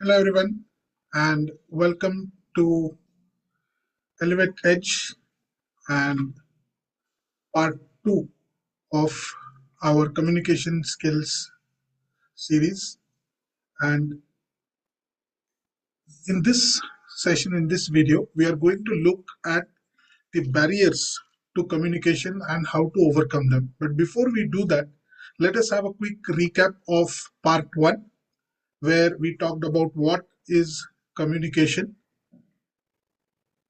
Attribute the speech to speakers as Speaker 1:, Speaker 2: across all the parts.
Speaker 1: Hello everyone and welcome to Elevate Edge and part 2 of our communication skills series. And in this session, in this video, we are going to look at the barriers to communication and how to overcome them. But before we do that, let us have a quick recap of part 1, where we talked about what is communication.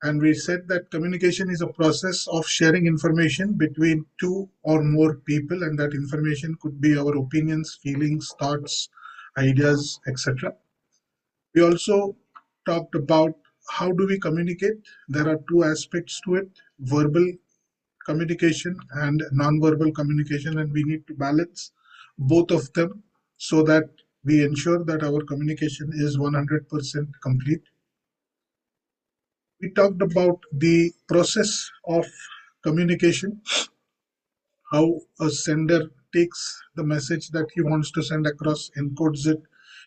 Speaker 1: And we said that communication is a process of sharing information between two or more people, and that information could be our opinions, feelings, thoughts, ideas, etc. We also talked about how do we communicate. There are two aspects to it: verbal communication and non-verbal communication, and we need to balance both of them so that we ensure that our communication is 100% complete. We talked about the process of communication, how a sender takes the message that he wants to send across, encodes it,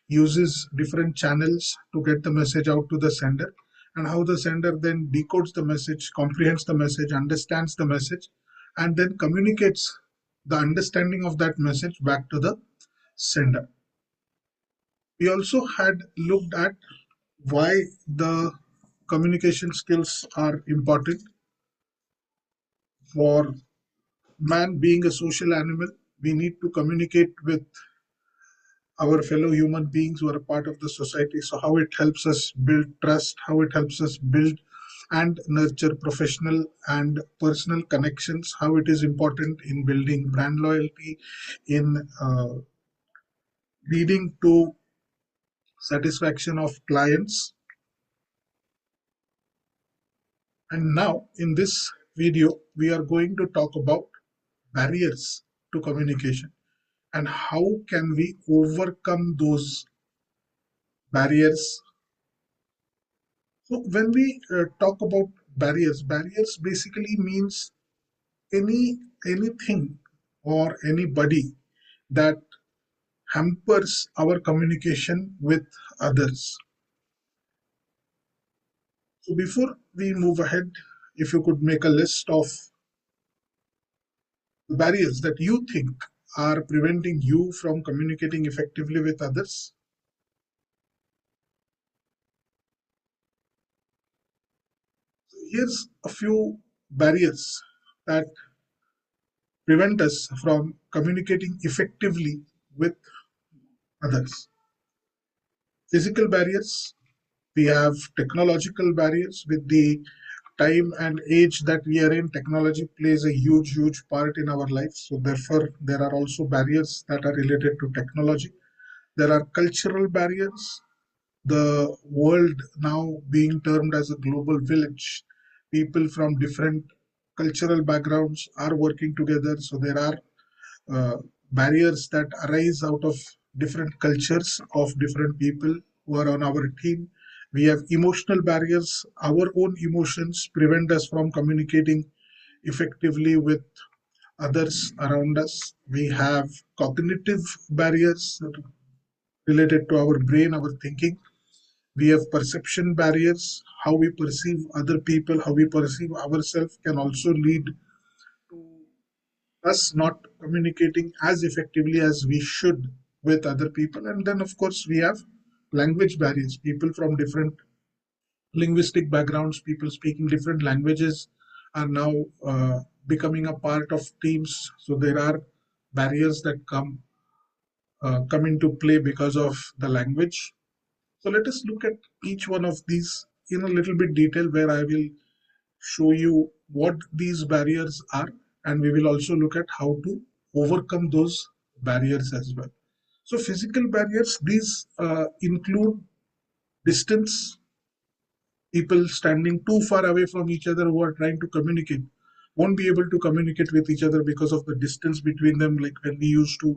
Speaker 1: uses different channels to get the message out to the sender, and how the sender then decodes the message, comprehends the message, understands the message, and then communicates the understanding of that message back to the sender. We also had looked at why the communication skills are important. For man being a social animal, we need to communicate with our fellow human beings who are a part of the society. So how it helps us build trust, how it helps us build and nurture professional and personal connections, how it is important in building brand loyalty, in leading to satisfaction of clients. And now in this video, we are going to talk about barriers to communication and how can we overcome those barriers. So when we talk about barriers basically means anything or anybody that hampers our communication with others. So before we move ahead, if you could make a list of the barriers that you think are preventing you from communicating effectively with others. Here's a few barriers that prevent us from communicating effectively with others. Physical barriers, we have technological barriers. With the time and age that we are in, technology plays a huge part in our lives. So therefore, there are also barriers that are related to technology. There are cultural barriers. The world now being termed as a global village, people from different cultural backgrounds are working together. So there are uh, barriers that arise out of different cultures of different people who are on our team. We have emotional barriers. Our own emotions prevent us from communicating effectively with others around us. We have cognitive barriers related to our brain, our thinking. We have perception barriers. How we perceive other people, how we perceive ourselves can also lead to us not communicating as effectively as we should with other people. And then, of course, we have language barriers. People from different linguistic backgrounds, people speaking different languages, are now becoming a part of teams. So there are barriers that come into play because of the language. So let us look at each one of these in a little bit detail, where I will show you what these barriers are, and we will also look at how to overcome those barriers as well. So physical barriers, these include distance. People standing too far away from each other who are trying to communicate won't be able to communicate with each other because of the distance between them. Like when we used to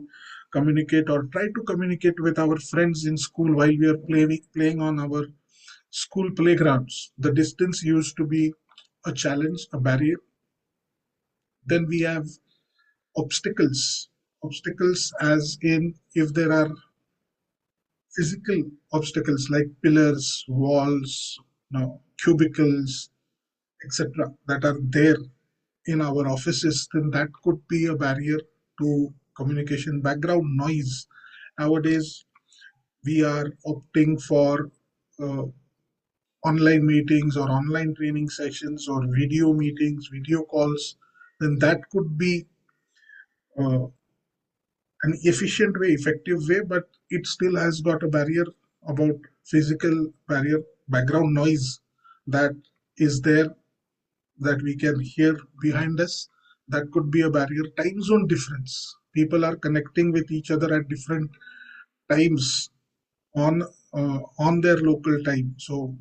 Speaker 1: communicate or try to communicate with our friends in school while we are playing on our school playgrounds, the distance used to be a challenge, a barrier. Then we have obstacles. Obstacles, as in if there are physical obstacles like pillars, walls, cubicles, etc., that are there in our offices, then that could be a barrier to communication. Background noise. Nowadays, we are opting for uh, online meetings or online training sessions or video meetings, video calls, then that could be uh, an efficient way, effective way, but it still has got a barrier about physical barrier, background noise that is there that we can hear behind us. That could be a barrier. Time zone difference. People are connecting with each other at different times on their local time. So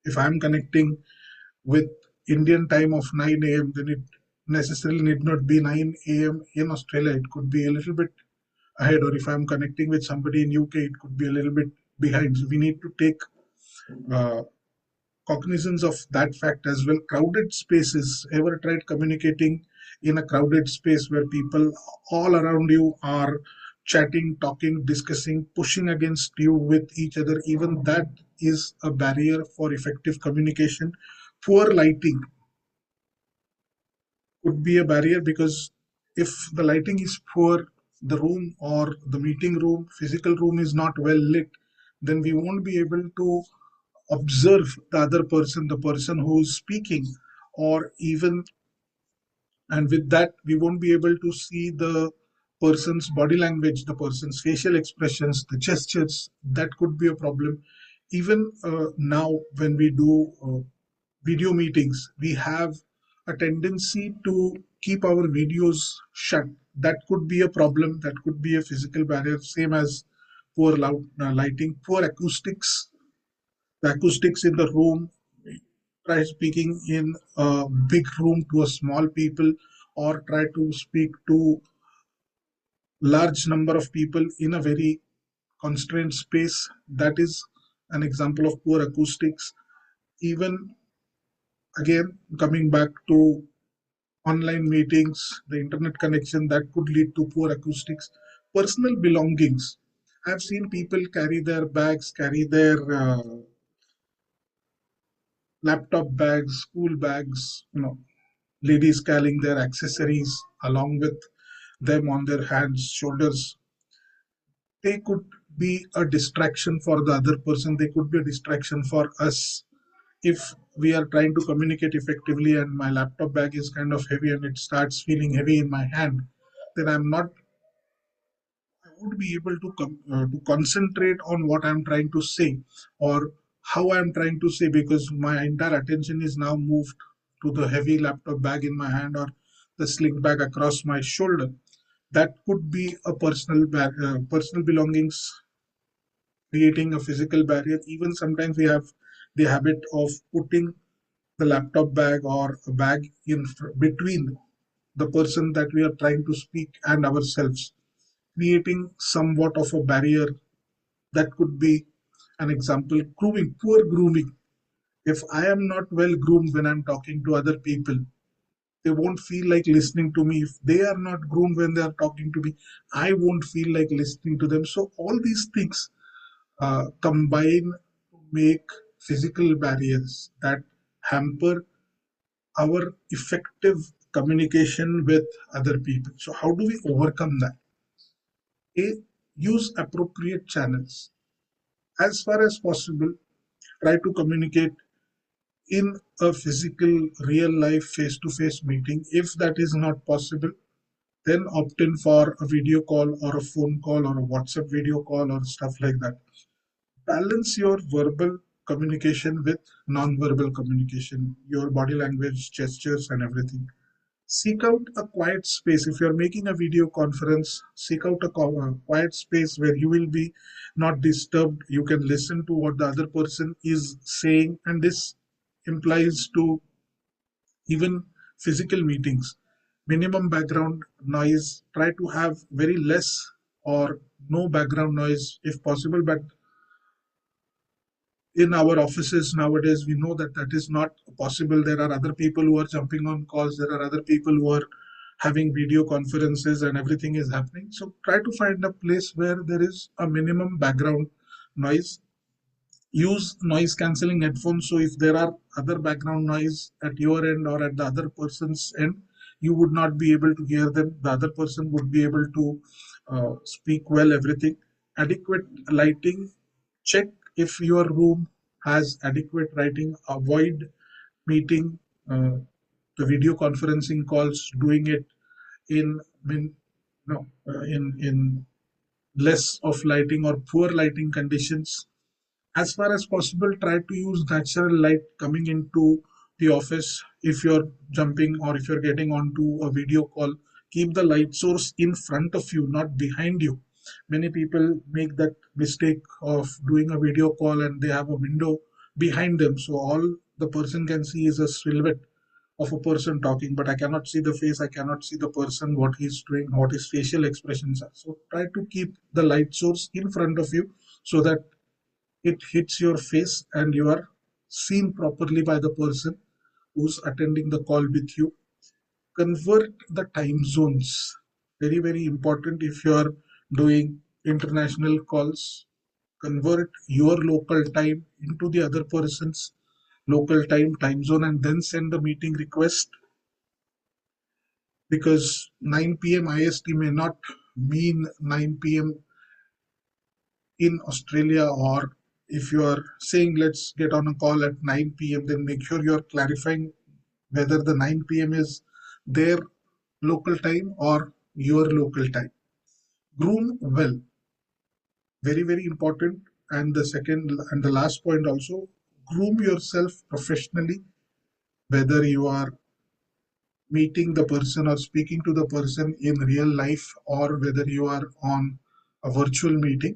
Speaker 1: if I'm connecting with Indian time of 9 a.m., then it necessarily need not be 9 a.m. in Australia. It could be a little bit ahead, or if I'm connecting with somebody in UK, it could be a little bit behind. So we need to take uh, cognizance of that fact as well. Crowded spaces. Ever tried communicating in a crowded space where people all around you are chatting, talking, discussing, pushing against you with each other? Even that is a barrier for effective communication. Poor lighting could be a barrier, because if the lighting is poor, the room or the meeting room, physical room is not well lit, then we won't be able to observe the other person, the person who is speaking, or even, and with that, we won't be able to see the person's body language, the person's facial expressions, the gestures. That could be a problem. Even now, when we do video meetings, we have a tendency to keep our videos shut. That could be a problem. That could be a physical barrier. Same as poor loud lighting, poor acoustics. The acoustics in the room. Try speaking in a big room to a small people, or try to speak to large number of people in a very constrained space. That is an example of poor acoustics. Even again, coming back to online meetings, the internet connection, that could lead to poor acoustics. Personal belongings. I've seen people carry their bags, carry their laptop bags, school bags, ladies carrying their accessories along with them on their hands, shoulders. They could be a distraction for the other person. They could be a distraction for us. If we are trying to communicate effectively and my laptop bag is kind of heavy and it starts feeling heavy in my hand, then I won't be able to concentrate on what I'm trying to say or how I'm trying to say, because my entire attention is now moved to the heavy laptop bag in my hand or the sling bag across my shoulder. That could be a personal belongings creating a physical barrier. Even sometimes we have the habit of putting the laptop bag or a bag in between the person that we are trying to speak and ourselves, creating somewhat of a barrier. That could be an example. Grooming, poor grooming. If I am not well groomed when I'm talking to other people, they won't feel like listening to me. If they are not groomed when they are talking to me, I won't feel like listening to them. So all these things combine to make physical barriers that hamper our effective communication with other people. So how do we overcome that? A, use appropriate channels. As far as possible, try to communicate in a physical, real life, face to face meeting. If that is not possible, then opt in for a video call or a phone call or a WhatsApp video call or stuff like that. Balance your verbal communication with non-verbal communication, your body language, gestures, and everything. Seek out a quiet space. If you're making a video conference, seek out a quiet space where you will be not disturbed. You can listen to what the other person is saying, and this implies to even physical meetings. Minimum background noise. Try to have very less or no background noise if possible, but in our offices nowadays, we know that that is not possible. There are other people who are jumping on calls. There are other people who are having video conferences and everything is happening. So try to find a place where there is a minimum background noise. Use noise cancelling headphones, so if there are other background noise at your end or at the other person's end, you would not be able to hear them. The other person would be able to speak well, everything. Adequate lighting. Check if your room has adequate lighting. Avoid meeting the video conferencing calls, doing it in no in less of lighting or poor lighting conditions. As far as possible, try to use natural light coming into the office. If you're jumping or if you're getting onto a video call, keep the light source in front of you, not behind you. Many people make that mistake of doing a video call and they have a window behind them, so all the person can see is a silhouette of a person talking, but I cannot see the face, I cannot see the person, what he's doing, what his facial expressions are. So try to keep the light source in front of you so that it hits your face and you are seen properly by the person who's attending the call with you. Convert the time zones. Very, very important. If you are doing international calls, convert your local time into the other person's local time zone, and then send the meeting request, because 9 p.m. IST may not mean 9 p.m. in Australia. Or if you are saying let's get on a call at 9 p.m., then make sure you're clarifying whether the 9 p.m. is their local time or your local time. Groom well, very, very important. And the second and the last point also, groom yourself professionally, whether you are meeting the person or speaking to the person in real life or whether you are on a virtual meeting.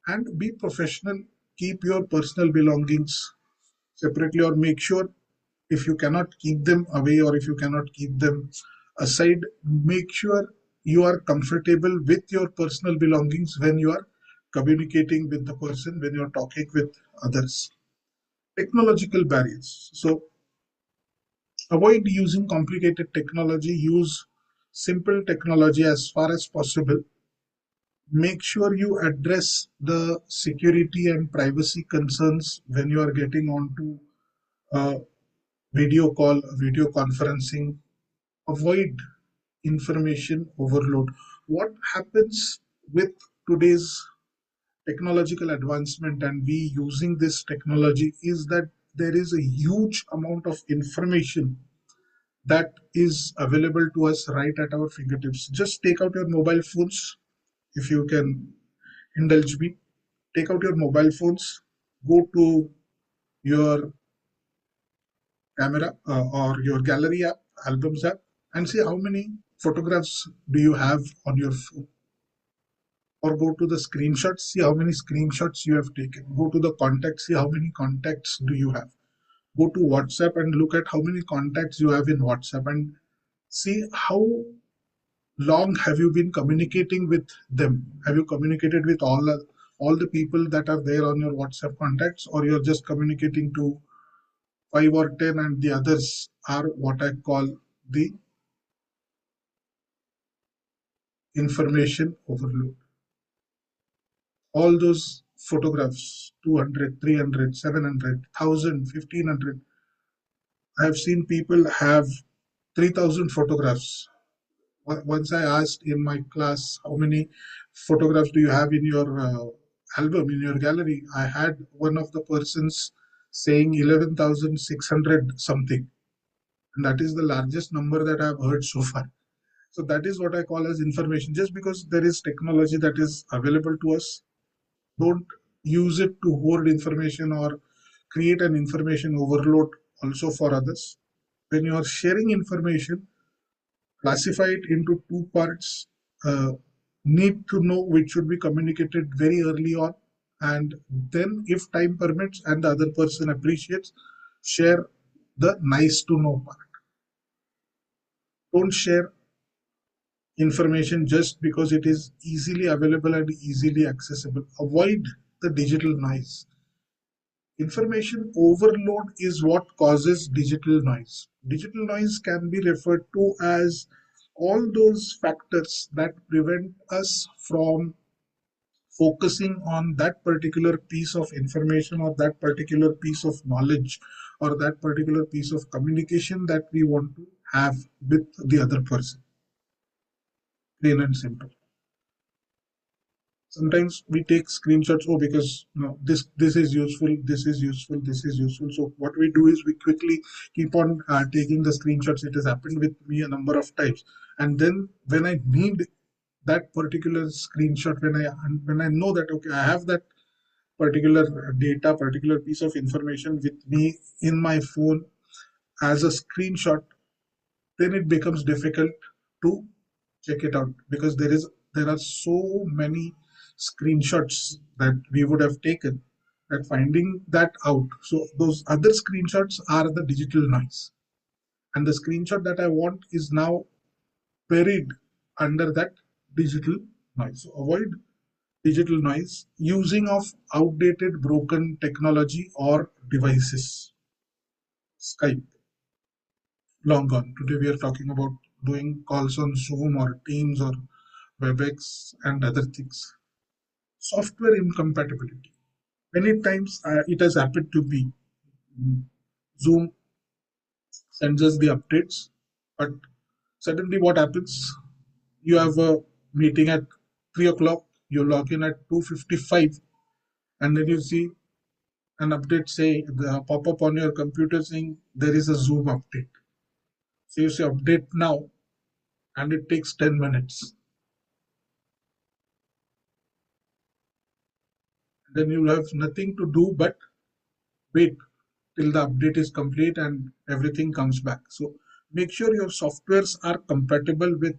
Speaker 1: And be professional. Keep your personal belongings separately, or make sure, if you cannot keep them away or if you cannot keep them aside, make sure you are comfortable with your personal belongings when you are communicating with the person, when you are talking with others. Technological barriers. So avoid using complicated technology. Use simple technology as far as possible. Make sure you address the security and privacy concerns when you are getting onto a video call, video conferencing. Avoid information overload. What happens with today's technological advancement and we using this technology is that there is a huge amount of information that is available to us right at our fingertips. Just take out your mobile phones, if you can indulge me. Take out your mobile phones, go to your camera or your gallery app, albums app, and see how many photographs do you have on your phone. Or go to the screenshots, see how many screenshots you have taken. Go to the contacts, see how many contacts do you have. Go to WhatsApp and look at how many contacts you have in WhatsApp, and see how long have you been communicating with them. Have you communicated with all the people that are there on your WhatsApp contacts, or you're just communicating to 5 or 10 and the others are what I call the information overload. All those photographs, 200, 300, 700, 1000, 1500. I have seen people have 3000 photographs. Once I asked in my class, how many photographs do you have in your album, in your gallery? I had one of the persons saying 11,600 something. And that is the largest number that I've heard so far. So that is what I call as information. Just because there is technology that is available to us, don't use it to hoard information or create an information overload also for others. When you are sharing information, classify it into two parts. Need to know, which should be communicated very early on, and then if time permits and the other person appreciates, share the nice to know part. Don't share information just because it is easily available and easily accessible. Avoid the digital noise. Information overload is what causes digital noise. Digital noise can be referred to as all those factors that prevent us from focusing on that particular piece of information or that particular piece of knowledge or that particular piece of communication that we want to have with the other person. Plain and simple. Sometimes we take screenshots, oh, because this is useful, this is useful, this is useful. So what we do is we quickly keep on taking the screenshots. It has happened with me a number of times, and then when I need that particular screenshot, when I know that okay, I have that particular data, particular piece of information with me in my phone as a screenshot, then it becomes difficult to check it out, because there are so many screenshots that we would have taken, that finding that out. So those other screenshots are the digital noise, and the screenshot that I want is now buried under that digital noise. So avoid digital noise, using of outdated broken technology or devices. Skype, long gone. Today we are talking about doing calls on Zoom or Teams or WebEx and other things. Software incompatibility. Many times it has happened to be Zoom sends us the updates, but suddenly what happens? You have a meeting at 3 o'clock, you log in at 2:55, and then you see an update say the pop up on your computer saying there is a Zoom update. So you say update now, and it takes 10 minutes. Then you have nothing to do but wait till the update is complete and everything comes back. So make sure your softwares are compatible with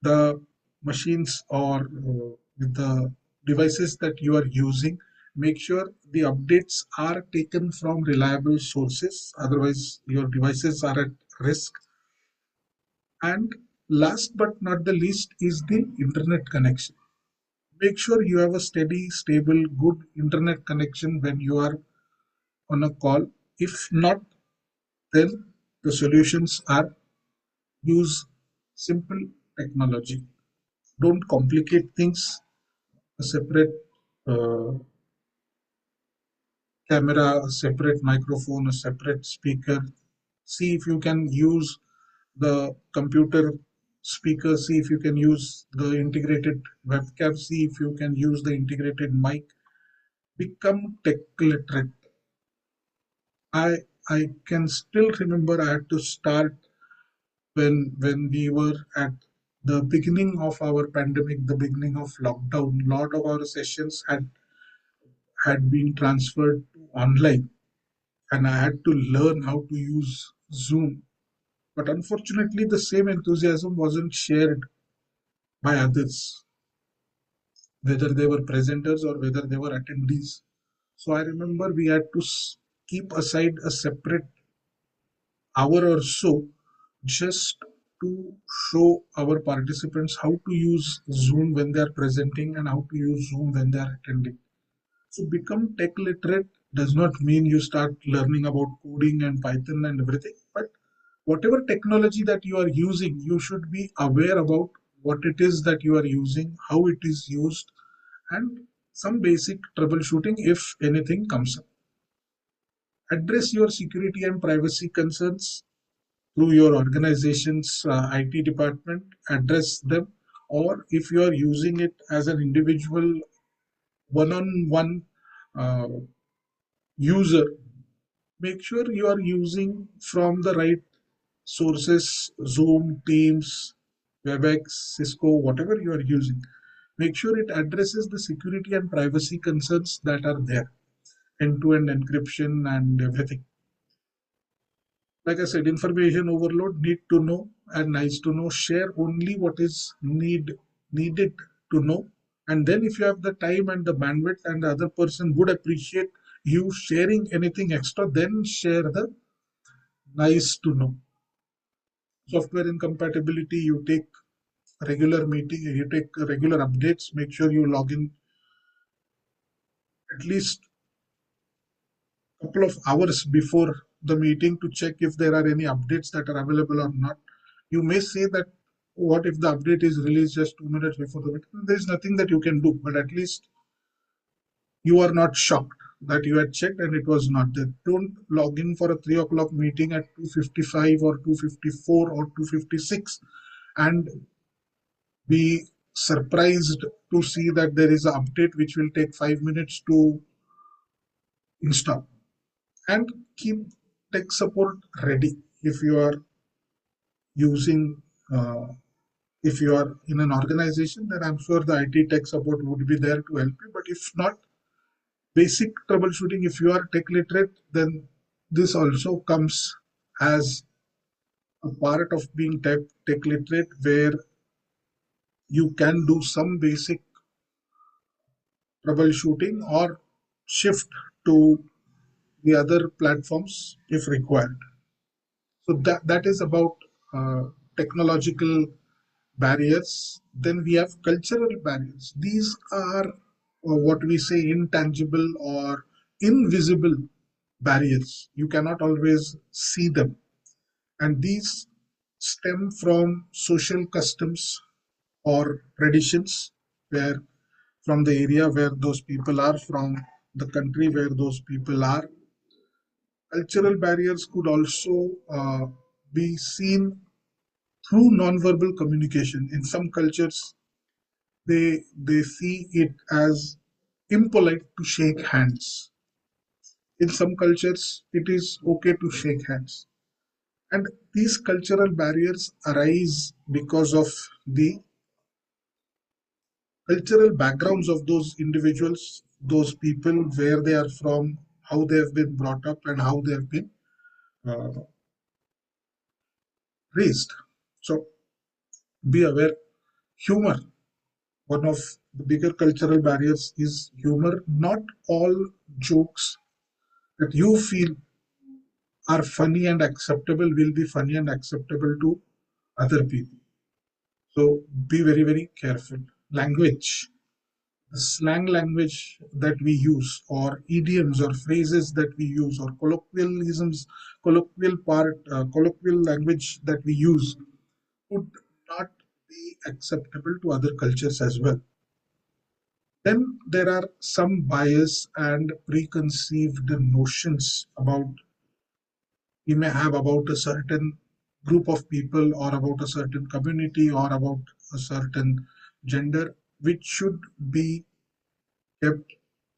Speaker 1: the machines or with the devices that you are using. Make sure the updates are taken from reliable sources, otherwise your devices are at risk. And last but not the least is the internet connection. Make sure you have a steady, stable, good internet connection when you are on a call. If not, then the solutions are use simple technology. Don't complicate things. A separate uh, camera, a separate microphone, a separate speaker. See if you can use the computer speaker, see if you can use the integrated webcam, see if you can use the integrated mic. Become tech literate. I can still remember I had to start when we were at the beginning of our pandemic, the beginning of lockdown. A lot of our sessions had been transferred to online, and I had to learn how to use Zoom. But unfortunately, the same enthusiasm wasn't shared by others, whether they were presenters or whether they were attendees. So I remember we had to keep aside a separate hour or so just to show our participants how to use Zoom when they are presenting and how to use Zoom when they are attending. So become tech literate does not mean you start learning about coding and Python and everything, but whatever technology that you are using, you should be aware about what it is that you are using, how it is used, and some basic troubleshooting if anything comes up. Address your security and privacy concerns through your organization's IT department, address them, or if you are using it as an individual one-on-one uh, user, make sure you are using from the right sources, Zoom, Teams, WebEx, Cisco, whatever you are using. Make sure it addresses the security and privacy concerns that are there, end-to-end encryption and everything. Like I said, information overload, need to know and nice to know. Share only what is needed to know. And then if you have the time and the bandwidth and the other person would appreciate you sharing anything extra, then share the nice to know. Software incompatibility, you take regular meeting, you take regular updates, make sure you log in at least a couple of hours before the meeting to check if there are any updates that are available or not. You may say that what if the update is released just 2 minutes before the meeting? There is nothing that you can do, but at least you are not shocked that you had checked and it was not there. Don't log in for a 3 o'clock meeting at 2:55 or 2:54 or 2:56 and be surprised to see that there is an update which will take 5 minutes to install. And keep tech support ready if you are using if you are in an organization, then I'm sure the IT tech support would be there to help you. But if not, basic troubleshooting, if you are tech literate, then this also comes as a part of being tech literate, where you can do some basic troubleshooting or shift to the other platforms if required. So that is about technological barriers. Then we have cultural barriers. These are what we say intangible or invisible barriers. You cannot always see them. And these stem from social customs or traditions, where from the area where those people are, from the country where those people are. Cultural barriers could also be seen through nonverbal communication. In some cultures, they see it as impolite to shake hands. In some cultures, it is okay to shake hands. And these cultural barriers arise because of the cultural backgrounds of those individuals, those people, where they are from, how they have been brought up, and how they have been uh, raised. So be aware. Humor, one of the bigger cultural barriers is humor. Not all jokes that you feel are funny and acceptable will be funny and acceptable to other people. So be very, very careful. Language, the slang language that we use, or idioms or phrases that we use, or colloquialisms, colloquial language that we use would not be acceptable to other cultures as well. Then there are some bias and preconceived notions about we may have about a certain group of people, or about a certain community, or about a certain gender, which should be kept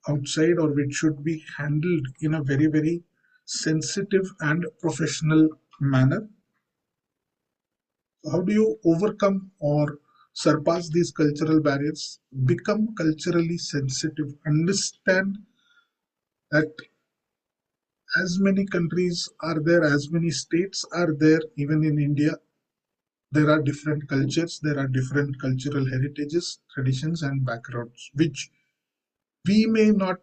Speaker 1: outside, or which should be handled in a very, very sensitive and professional manner. How do you overcome or surpass these cultural barriers? Become culturally sensitive. Understand that as many countries are there, as many states are there, even in India, there are different cultures, there are different cultural heritages, traditions, and backgrounds, which we may not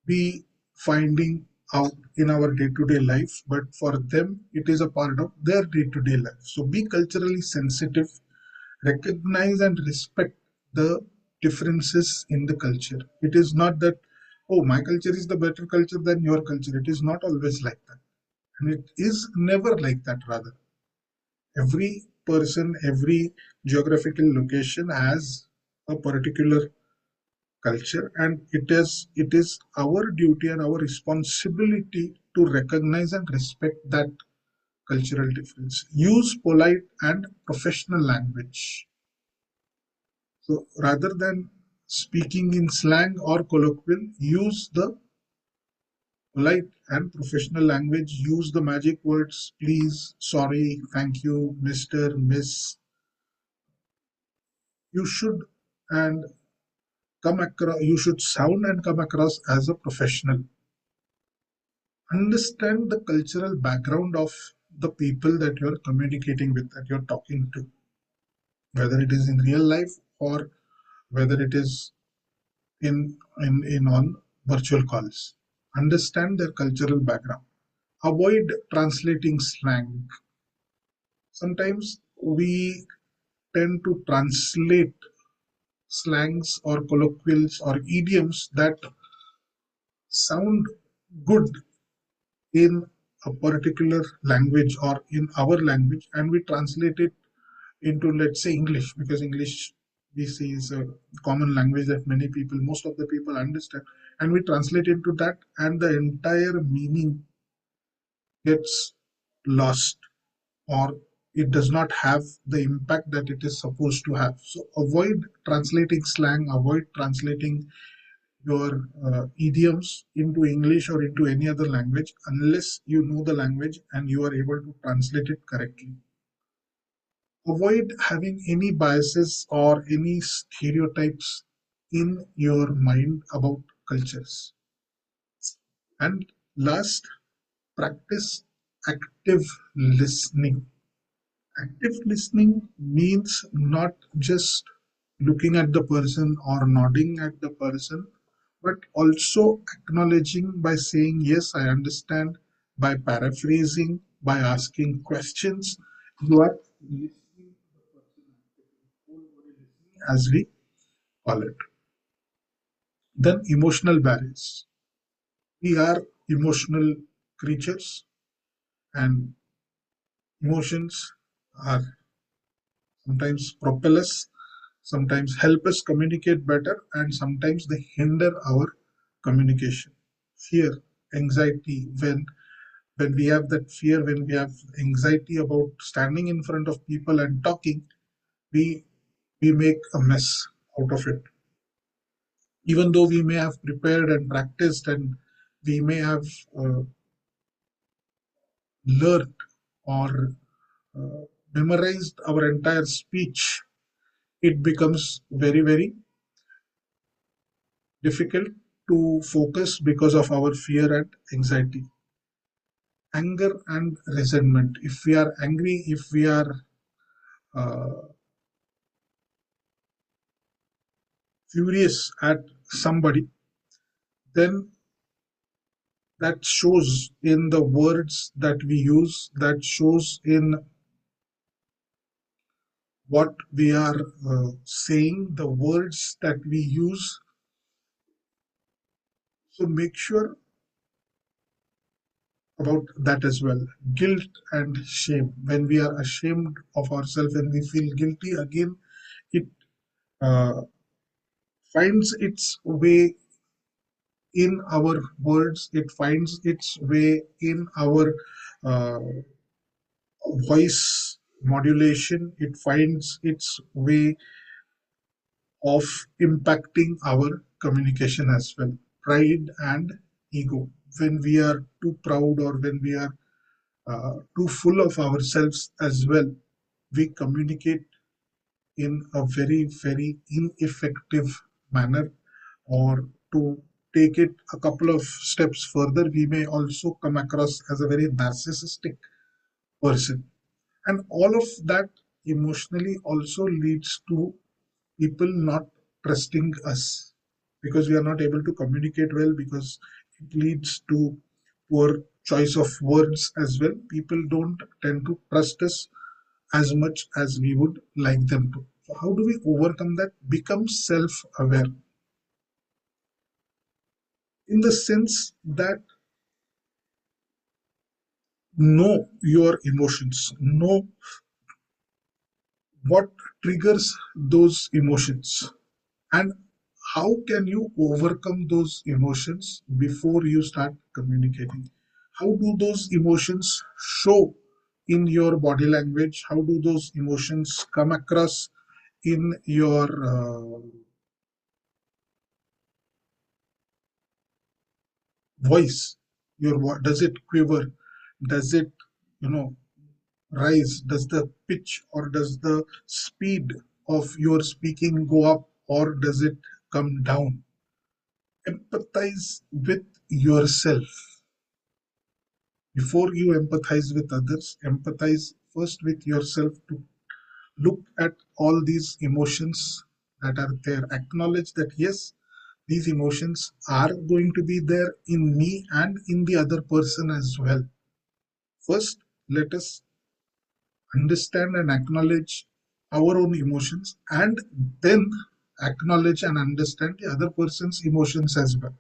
Speaker 1: be finding out in our day-to-day life, but for them, it is a part of their day-to-day life. So be culturally sensitive, recognize and respect the differences in the culture. It is not that, oh, my culture is the better culture than your culture. It is not always like that. And it is never like that, rather. Every person, every geographical location has a particular culture, and it is our duty and our responsibility to recognize and respect that cultural difference. Use polite and professional language. So rather than speaking in slang or colloquial, use the polite and professional language. Use the magic words: please, sorry, thank you, Mr., Miss. You should and come across. You should sound and come across as a professional. Understand the cultural background of the people that you're communicating with, that you're talking to, whether it is in real life or whether it is in on virtual calls. Understand their cultural background. Avoid translating slang. Sometimes we tend to translate slangs or colloquials or idioms that sound good in a particular language or in our language, and we translate it into, let's say, English, because English we see is a common language that many people, most of the people understand, and we translate into that, and the entire meaning gets lost, or it does not have the impact that it is supposed to have. So avoid translating slang, avoid translating your idioms into English or into any other language unless you know the language and you are able to translate it correctly. Avoid having any biases or any stereotypes in your mind about cultures. And last, practice active listening. Active listening means not just looking at the person or nodding at the person, but also acknowledging by saying, yes, I understand, by paraphrasing, by asking questions. You are listening to the person actively, as we call it. Then emotional barriers. We are emotional creatures, and emotions are sometimes propel us, sometimes help us communicate better, and sometimes they hinder our communication. Fear, anxiety, when we have that fear, when we have anxiety about standing in front of people and talking, we we make a mess out of it. Even though we may have prepared and practiced, and we may have uh, learned or uh, memorized our entire speech, it becomes very, very difficult to focus because of our fear and anxiety. Anger and resentment. If we are angry, if we are uh, furious at somebody, then that shows in the words that we use, that shows in what we are saying, the words that we use. So make sure about that as well. Guilt and shame. When we are ashamed of ourselves and we feel guilty, again, it uh, finds its way in our words, it finds its way in our uh, voice modulation, it finds its way of impacting our communication as well. Pride and ego. When we are too proud or when we are too full of ourselves as well, we communicate in a very, very ineffective manner. Or to take it a couple of steps further, we may also come across as a very narcissistic person. And all of that emotionally also leads to people not trusting us because we are not able to communicate well, because it leads to poor choice of words as well. People don't tend to trust us as much as we would like them to. So how do we overcome that? Become self-aware in the sense that know your emotions, know what triggers those emotions, and how can you overcome those emotions before you start communicating. How do those emotions show in your body language? How do those emotions come across in your voice? Does it quiver? Does it, you know, rise? Does the pitch or does the speed of your speaking go up, or does it come down? Empathize with yourself. Before you empathize with others, empathize first with yourself, to look at all these emotions that are there. Acknowledge that yes, these emotions are going to be there in me and in the other person as well. First, let us understand and acknowledge our own emotions, and then acknowledge and understand the other person's emotions as well.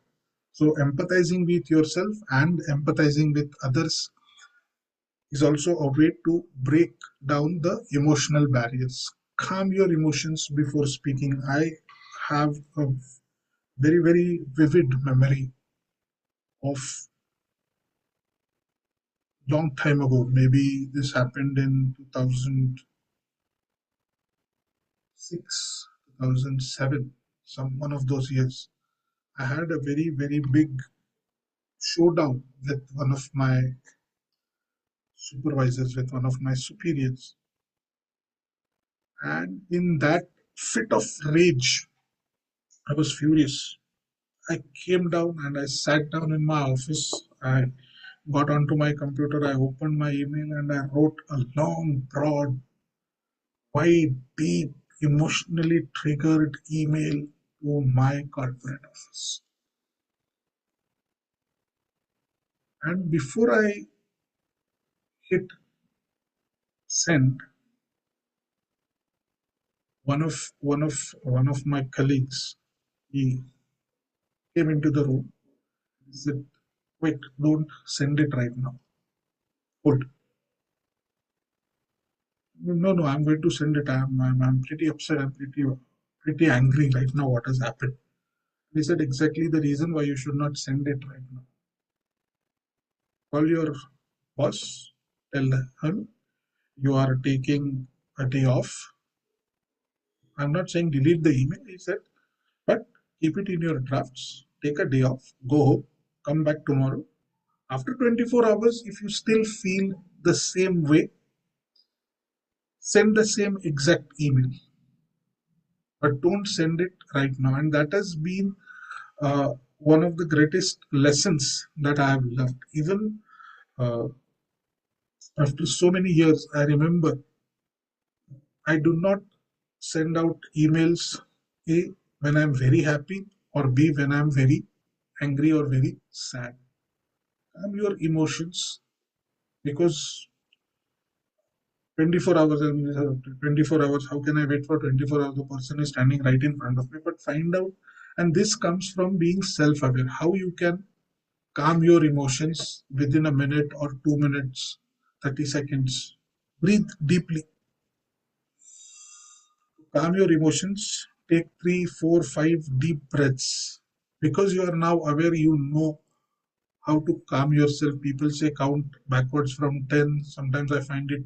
Speaker 1: So empathizing with yourself and empathizing with others is also a way to break down the emotional barriers. calm your emotions before speaking. I have a very, very vivid memory of long time ago. Maybe this happened in 2006, 2007, some one of those years. I had a very, very big showdown with one of my supervisors, with one of my superiors. And in that fit of rage, I was furious. I came down and I sat down in my office. I got onto my computer, I opened my email, and I wrote a long, broad, wide, deep, emotionally triggered email to my corporate office. And before I hit send, one of my colleagues, he came into the room. He said, "Wait, don't send it right now. Hold. No, no, I'm going to send it. I'm pretty upset. I'm pretty angry right now. What has happened?" He said, "Exactly the reason why you should not send it right now. Call your boss, tell her you are taking a day off. I'm not saying delete the email," he said, "but keep it in your drafts. Take a day off, go home, come back tomorrow. After 24 hours, if you still feel the same way, send the same exact email, but don't send it right now." And that has been one of the greatest lessons that I have learned. Even uh, after so many years, I remember I do not send out emails A when I'm very happy, or B when I'm very angry or very sad. Calm your emotions, because 24 hours and 24 hours, how can I wait for 24 hours? The person is standing right in front of me. But find out, and this comes from being self aware, how you can calm your emotions within a minute or 2 minutes, 30 seconds. Breathe deeply, calm your emotions. Take three, four, five deep breaths. Because you are now aware, you know how to calm yourself. People say count backwards from 10. Sometimes I find it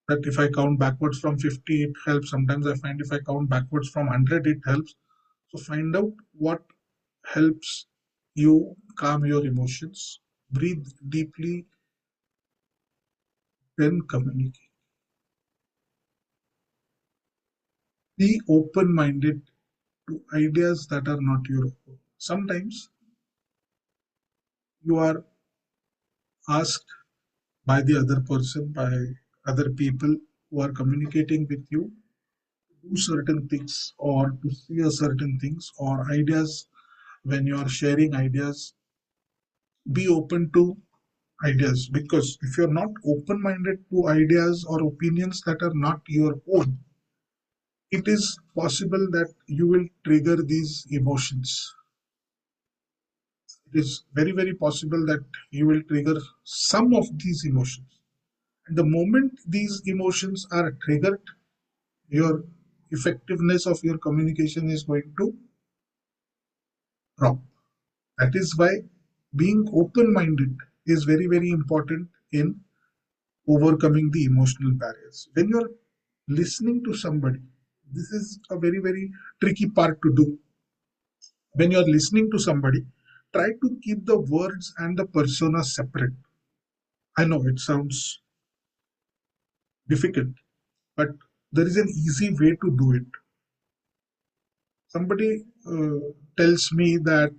Speaker 1: that if I count backwards from 50, it helps. Sometimes I find if I count backwards from 100, it helps. So find out what helps you calm your emotions. Breathe deeply, then communicate. Be open minded to ideas that are not your own. Sometimes you are asked by the other person, by other people who are communicating with you, to do certain things or to see a certain things or ideas. When you are sharing ideas, be open to ideas, because if you're not open minded to ideas or opinions that are not your own, it is possible that you will trigger these emotions. It is very, very possible that you will trigger some of these emotions. And the moment these emotions are triggered, your effectiveness of your communication is going to drop. That is why being open minded is very, very important in overcoming the emotional barriers. When you're listening to somebody, this is a very, very tricky part to do. When you're listening to somebody, try to keep the words and the persona separate. I know it sounds difficult, but there is an easy way to do it. Somebody tells me that,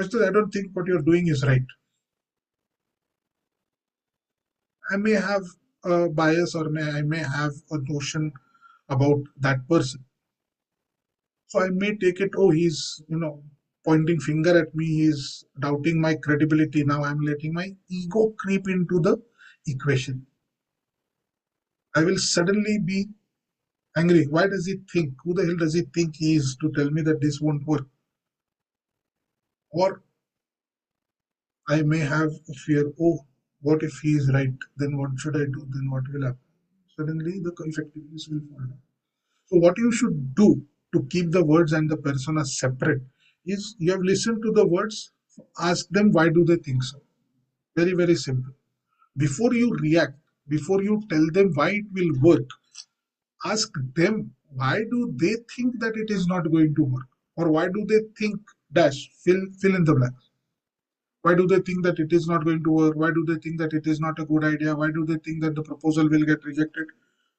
Speaker 1: "Mr. I don't think what you're doing is right." I may have a bias, or I may have a notion about that person. So I may take it, oh, he's, pointing finger at me, he's doubting my credibility. Now I'm letting my ego creep into the equation. I will suddenly be angry. Why does he think? Who the hell does he think he is to tell me that this won't work? Or I may have a fear, oh, what if he is right? Then what should I do? Then what will happen? suddenly the effectiveness will fall down. So what you should do to keep the words and the persona separate is you have listened to the words, ask them why do they think so. Very, very simple. Before you react, before you tell them why it will work, ask them why do they think that it is not going to work, or why do they think dash fill in the blanks. Why do they think that it is not going to work? Why do they think that it is not a good idea? Why do they think that the proposal will get rejected?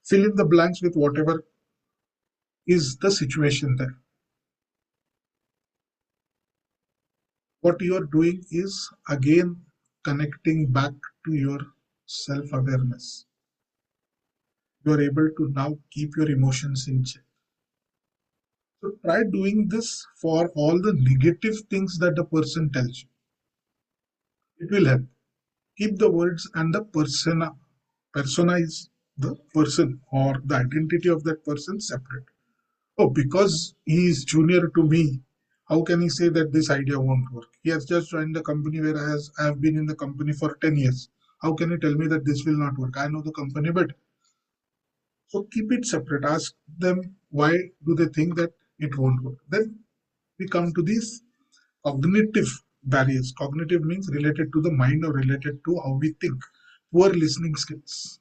Speaker 1: Fill in the blanks with whatever is the situation there. What you are doing is again connecting back to your self-awareness. You are able to now keep your emotions in check. So try doing this for all the negative things that the person tells you. It will help. Keep the words and the persona. Persona is the person or the identity of that person separate. Oh, because he is junior to me, how can he say that this idea won't work? He has just joined the company whereas I have been in the company for 10 years. How can he tell me that this will not work? I know the company better. So keep it separate. Ask them why do they think that it won't work. Then we come to these cognitive barriers. Cognitive means related to the mind or related to how we think. Poor listening skills.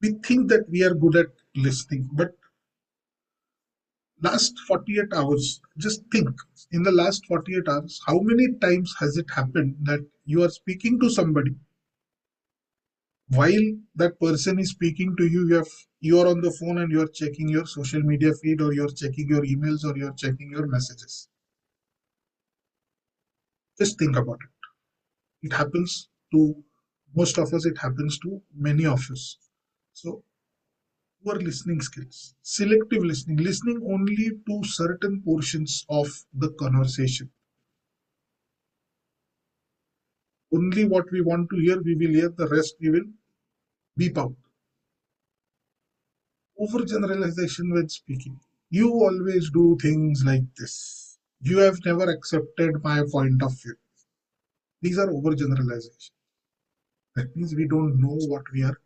Speaker 1: We think that we are good at listening, but last 48 hours, just think, in the last 48 hours, how many times has it happened that you are speaking to somebody while that person is speaking to you, you are on the phone and you are checking your social media feed, or you're checking your emails, or you're checking your messages. Just think about it. It happens to most of us, it happens to many of us. So poor listening skills, selective listening, listening only to certain portions of the conversation. Only what we want to hear, we will hear, the rest we will beep out. Overgeneralization when speaking. You always do things like this. You have never accepted my point of view. These are overgeneralization. That means we don't know what we are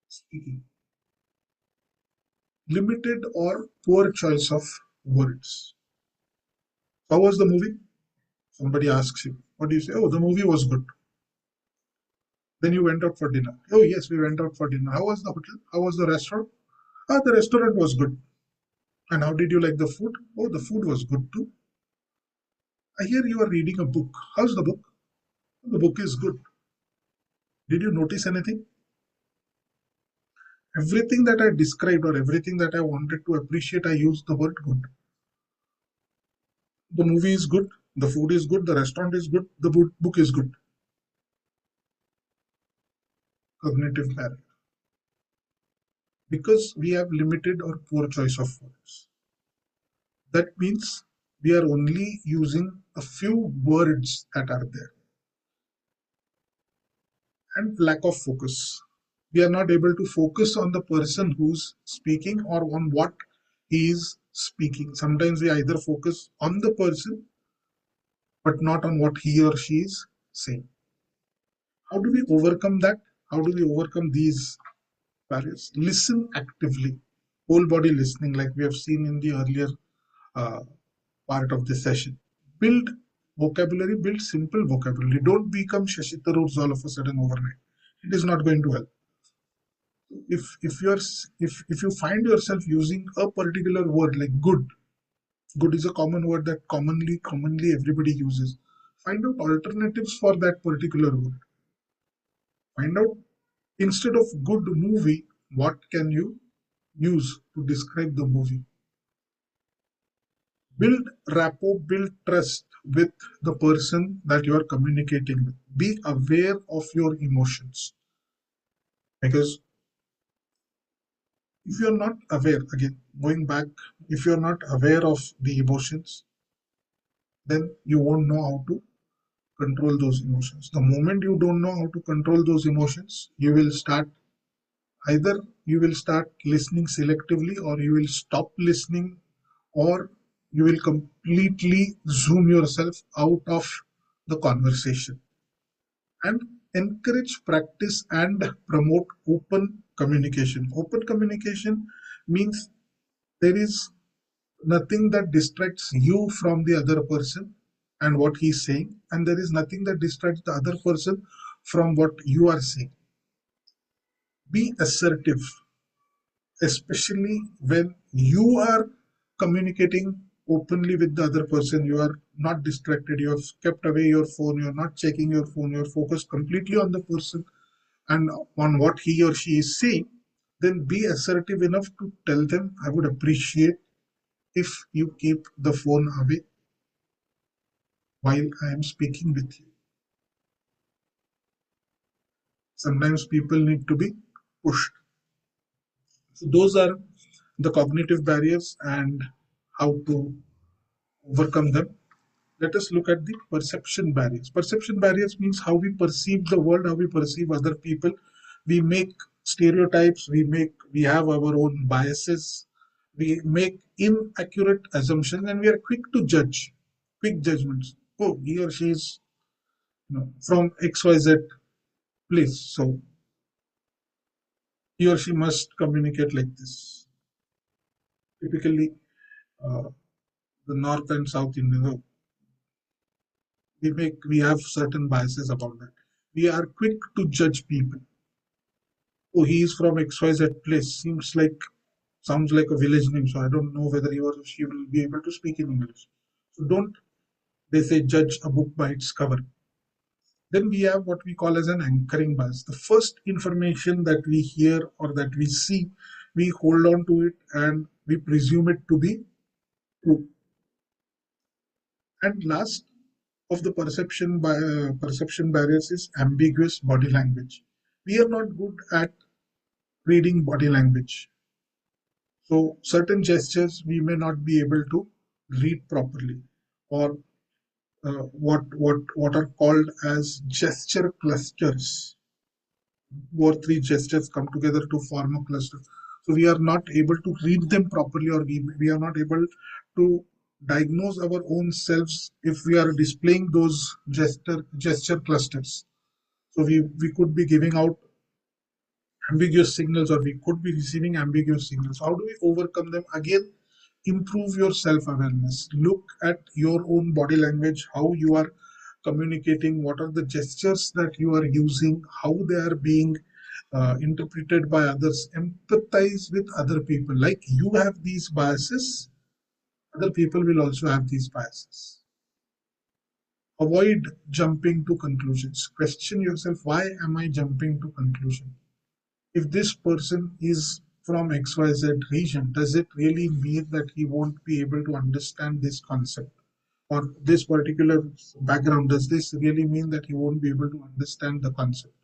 Speaker 1: speaking. Limited or poor choice of words. How was the movie? Somebody asks you. What do you say? Oh, the movie was good. Then you went out for dinner. Oh, yes, we went out for dinner. How was the hotel? How was the restaurant? Ah, the restaurant was good. And how did you like the food? Oh, the food was good too. I hear you are reading a book. How's the book? The book is good. Did you notice anything? Everything that I described or everything that I wanted to appreciate, I used the word good. The movie is good. The food is good. The restaurant is good. The book is good. Cognitive barrier. Because we have limited or poor choice of words. That means we are only using a few words that are there. And lack of focus. We are not able to focus on the person who's speaking or on what he is speaking. Sometimes we either focus on the person but not on what he or she is saying. How do we overcome that? How do we overcome these barriers? Listen actively. Whole body listening, like we have seen in the earlier uh, part of the session. Build vocabulary, build simple vocabulary. Don't become Shashi Tharoors all of a sudden overnight. It is not going to help. If you find yourself using a particular word like good is a common word that commonly everybody uses. Find out alternatives for that particular word. Find out, instead of good movie, what can you use to describe the movie. Build rapport, build trust with the person that you are communicating with. Be aware of your emotions, because if you're not aware, again going back, if you're not aware of the emotions, then you won't know how to control those emotions. The moment you don't know how to control those emotions, you will start, either you will start listening selectively, or you will stop listening, or you will completely zoom yourself out of the conversation. And encourage, practice, and promote open communication. Open communication means there is nothing that distracts you from the other person and what he's saying, and there is nothing that distracts the other person from what you are saying. Be assertive, especially when you are communicating openly with the other person. You are not distracted, you have kept away your phone, you're not checking your phone, you're focused completely on the person and on what he or she is saying. Then be assertive enough to tell them, I would appreciate if you keep the phone away while I am speaking with you. Sometimes people need to be pushed. So those are the cognitive barriers and how to overcome them. Let us look at the perception barriers. Perception barriers means how we perceive the world, how we perceive other people. We make stereotypes, we have our own biases, we make inaccurate assumptions, and we are quick to judge, quick judgments. Oh, he or she is, from XYZ place, so he or she must communicate like this. Typically, uh, the North and South Indian, we have certain biases about that. We are quick to judge people. Oh, he is from XYZ place. Sounds like a village name, so I don't know whether he or she will be able to speak in English. So don't, they say, judge a book by its cover. Then we have what we call as an anchoring bias. The first information that we hear or that we see, we hold on to it and we presume it to be true. And last of the perception barriers is ambiguous body language. We are not good at reading body language. So certain gestures we may not be able to read properly, or what are called as gesture clusters. 2 or 3 gestures come together to form a cluster. So we are not able to read them properly, or we are not able to diagnose our own selves if we are displaying those gesture clusters. So we could be giving out ambiguous signals, or we could be receiving ambiguous signals. How do we overcome them? Again, improve your self-awareness. Look at your own body language, how you are communicating, what are the gestures that you are using, how they are being interpreted by others. Empathize with other people. Like you have these biases, other people will also have these biases. Avoid jumping to conclusions. Question yourself, why am I jumping to conclusion? If this person is from XYZ region, does it really mean that he won't be able to understand this concept? Or this particular background, does this really mean that he won't be able to understand the concept?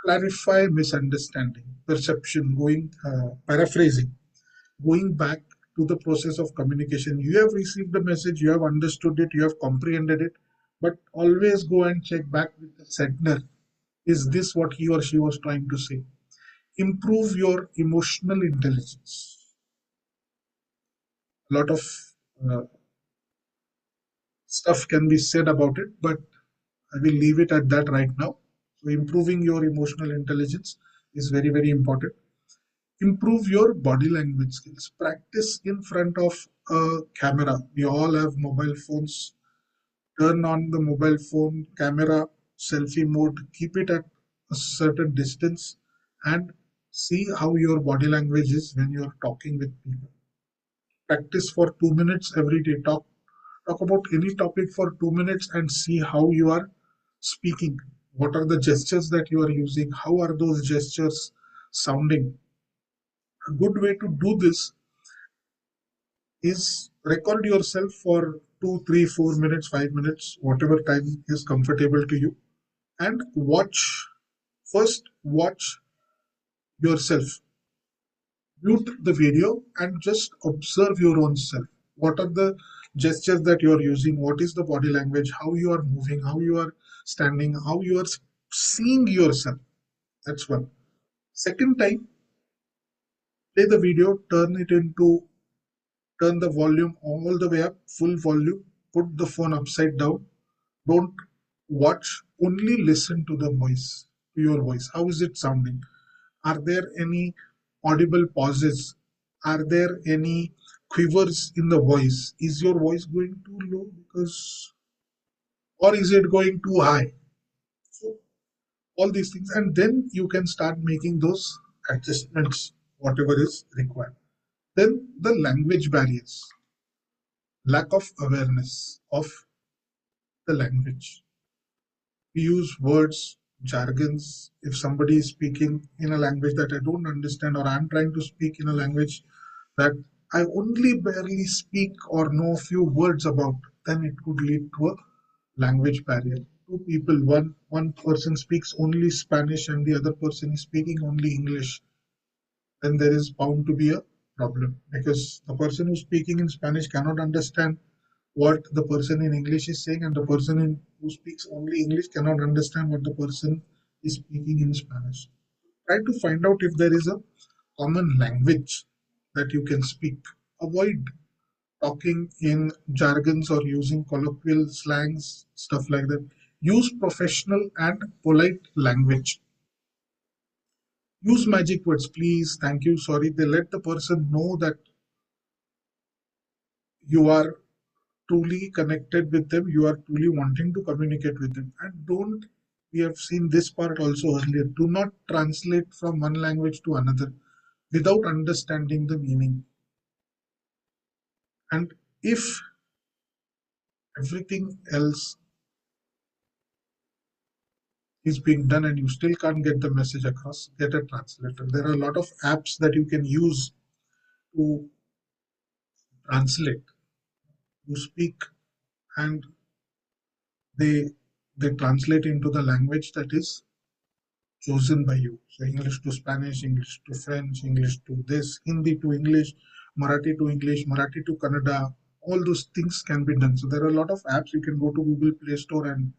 Speaker 1: Clarify misunderstanding, perception, paraphrasing, going back to the process of communication. You have received the message, you have understood it, you have comprehended it, but always go and check back with the sender. Is this what he or she was trying to say? Improve your emotional intelligence. A lot of uh, stuff can be said about it, but I will leave it at that right now. So improving your emotional intelligence is very, very important. Improve your body language skills. Practice in front of a camera. We all have mobile phones. Turn on the mobile phone camera, selfie mode, keep it at a certain distance, and see how your body language is when you are talking with people. Practice for 2 minutes every day. Talk about any topic for 2 minutes and see how you are speaking. What are the gestures that you are using? How are those gestures sounding? A good way to do this is record yourself for 2, 3, 4 minutes, 5 minutes, whatever time is comfortable to you, and watch yourself. Mute the video and just observe your own self. What are the gestures that you are using? What is the body language? How you are moving? How you are standing? How you are seeing yourself? That's one. Second time, play the video, turn the volume all the way up, full volume, put the phone upside down. Don't watch only listen to the voice, to your voice. How is it sounding? Are there any audible pauses? Are there any quivers in the voice? Is your voice going too low because, or is it going too high? So all these things, and then you can start making those adjustments, whatever is required. Then the language barriers, lack of awareness of the language. We use words, jargons. If somebody is speaking in a language that I don't understand, or I'm trying to speak in a language that I only barely speak or know a few words about, then it could lead to a language barrier. Two people, one person speaks only Spanish and the other person is speaking only English, then there is bound to be a problem, because the person who's speaking in Spanish cannot understand what the person in English is saying, and the person who speaks only English cannot understand what the person is speaking in Spanish. Try to find out if there is a common language that you can speak. Avoid talking in jargons or using colloquial slangs, stuff like that. Use professional and polite language. Use magic words, please, thank you, sorry. They let the person know that you are truly connected with them, you are truly wanting to communicate with them. And don't, we have seen this part also earlier, do not translate from one language to another without understanding the meaning. And if everything else is being done and you still can't get the message across, get a translator. There are a lot of apps that you can use to translate, to speak, and they they translate into the language that is chosen by you. So English to Spanish, English to French, English to this, Hindi to English, English, Marathi to Kannada. All those things can be done. So there are a lot of apps. You can go to Google Play Store and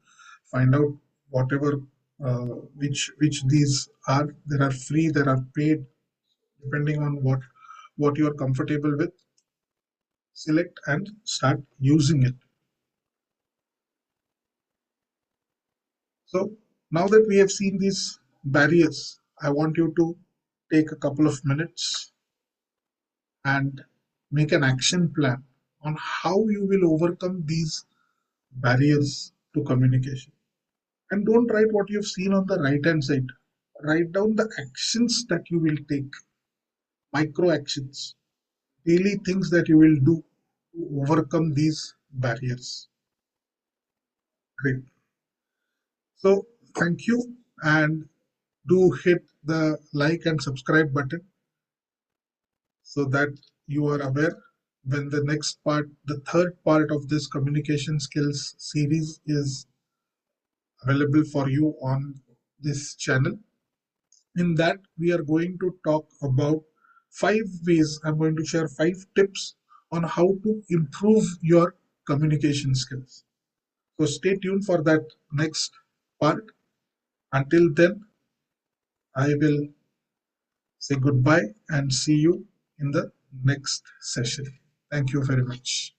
Speaker 1: find out whatever which these are. There are free, there are paid, depending on what you are comfortable with. Select and start using it. So now that we have seen these barriers, I want you to take a couple of minutes and make an action plan on how you will overcome these barriers to communication. And don't write what you've seen on the right hand side. Write down the actions that you will take, micro actions, daily things that you will do to overcome these barriers. Great. So thank you, and do hit the like and subscribe button so that you are aware when the next part, the third part of this communication skills series is available for you on this channel. In that, we are going to talk about 5 ways. I'm going to share 5 tips on how to improve your communication skills. So stay tuned for that next part. Until then, I will say goodbye and see you in the next session. Thank you very much.